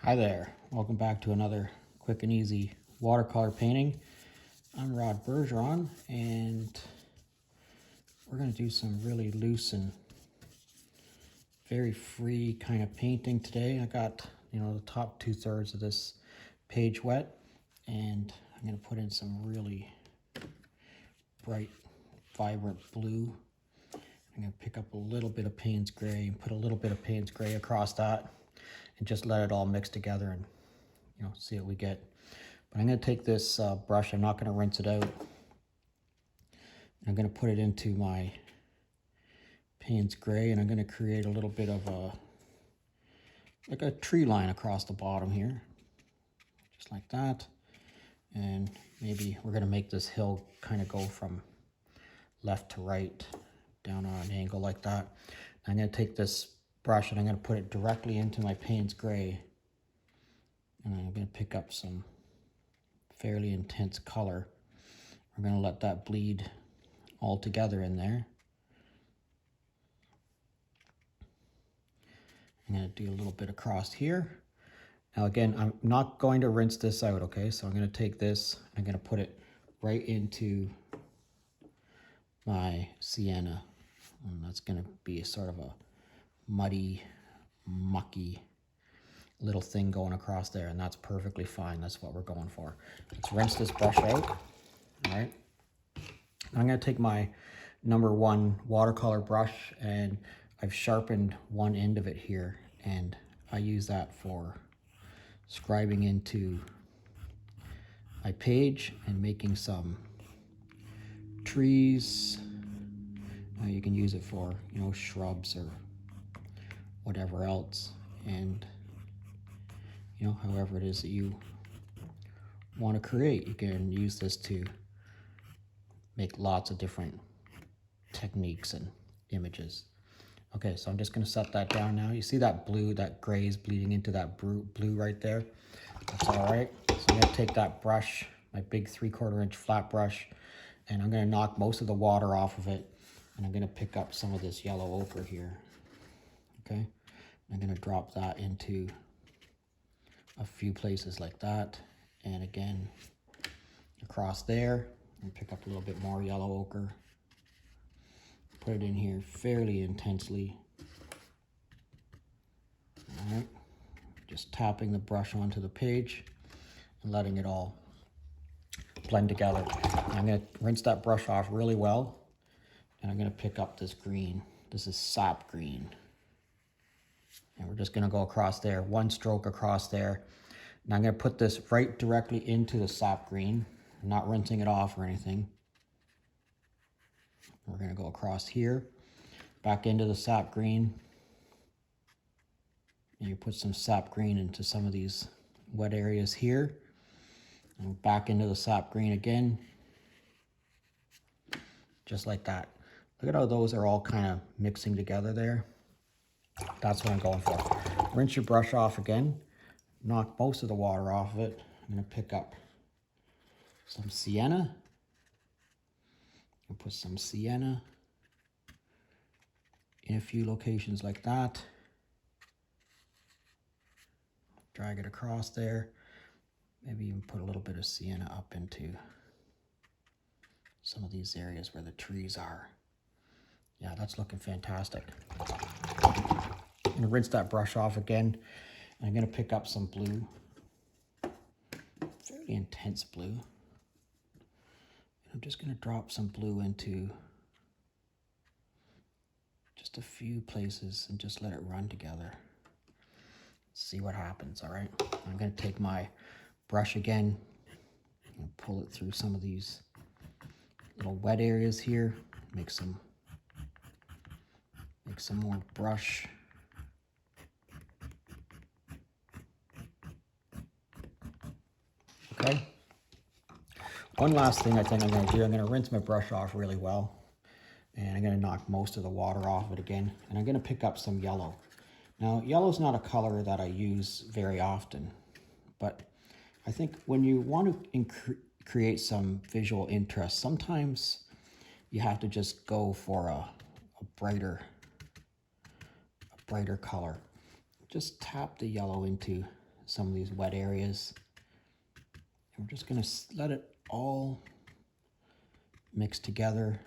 Hi there, welcome back to another quick and easy watercolor painting. I'm Rod Bergeron and we're going to do some really loose and very free kind of painting today. I got, the top 2/3 of this page wet and I'm going to put in some really bright, vibrant blue. I'm going to pick up a little bit of Payne's gray and put a little bit of Payne's gray across that and just let it all mix together and see what we get. But I'm going to take this brush, I'm not going to rinse it out. I'm going to put it into my Payne's gray and I'm going to create a little bit of like a tree line across the bottom here, just like that. And maybe we're going to make this hill kind of go from left to right down on an angle like that. I'm going to take this brush and I'm going to put it directly into my Payne's gray, and I'm going to pick up some fairly intense color. We're going to let that bleed all together in there. I'm going to do a little bit across here. Now again, I'm not going to rinse this out, okay? So I'm going to take this, I'm going to put it right into my sienna. And that's going to be sort of a muddy, mucky little thing going across there, and that's perfectly fine. That's what we're going for. Let's rinse this brush out. All right. I'm going to take my #1 watercolor brush and I've sharpened one end of it here, and I use that for scribing into my page and making some trees. You can use it for, shrubs or whatever else. And, however it is that you want to create, you can use this to make lots of different techniques and images. Okay, so I'm just going to set that down now. You see that blue, that gray is bleeding into that blue right there. That's all right. So I'm going to take that brush, my big 3/4 inch flat brush, and I'm going to knock most of the water off of it. And I'm going to pick up some of this yellow ochre here. Okay, I'm going to drop that into a few places like that. And again, across there, and pick up a little bit more yellow ochre. Put it in here fairly intensely. All right, just tapping the brush onto the page and letting it all blend together. I'm going to rinse that brush off really well, and I'm going to pick up this green. This is sap green. And we're just going to go across there, one stroke across there. And I'm going to put this right directly into the sap green. I'm not rinsing it off or anything. We're going to go across here, back into the sap green. And you put some sap green into some of these wet areas here. And back into the sap green again. Just like that. Look at how those are all kind of mixing together there. That's what I'm going for. Rinse your brush off again. Knock most of the water off of it. I'm going to pick up some sienna. I'll put some sienna in a few locations like that. Drag it across there. Maybe even put a little bit of sienna up into some of these areas where the trees are. Yeah, that's looking fantastic. I'm going to rinse that brush off again. And I'm going to pick up some blue. Fairly intense blue. I'm just going to drop some blue into just a few places and just let it run together. See what happens, all right? I'm going to take my brush again and pull it through some of these little wet areas here. Make some more brush. Okay. One last thing I think I'm going to do, I'm going to rinse my brush off really well. And I'm going to knock most of the water off of it again. And I'm going to pick up some yellow. Now, yellow is not a color that I use very often. But I think when you want to create some visual interest, sometimes you have to just go for a brighter color. Just tap the yellow into some of these wet areas. And we're just gonna let it all mix together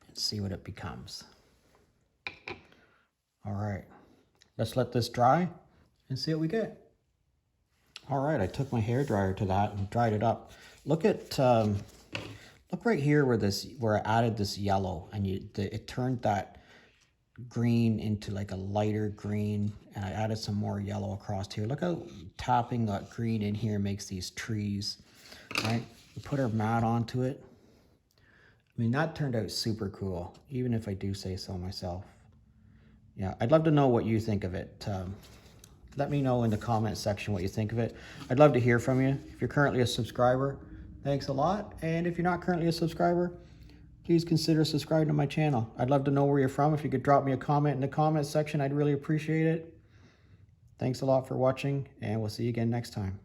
and see what it becomes. All right, let's let this dry and see what we get. All right, I took my hairdryer to that and dried it up. Look at, look right here where I added this yellow, and it turned that green into like a lighter green, and I added some more yellow across here. Look how tapping that green in here makes these trees, right? We put our mat onto it. I mean, that turned out super cool, even if I do say so myself. Yeah, I'd love to know what you think of it. Let me know in the comment section what you think of it. I'd love to hear from you. If you're currently a subscriber, thanks a lot. And if you're not currently a subscriber, please consider subscribing to my channel. I'd love to know where you're from. If you could drop me a comment in the comment section, I'd really appreciate it. Thanks a lot for watching, and we'll see you again next time.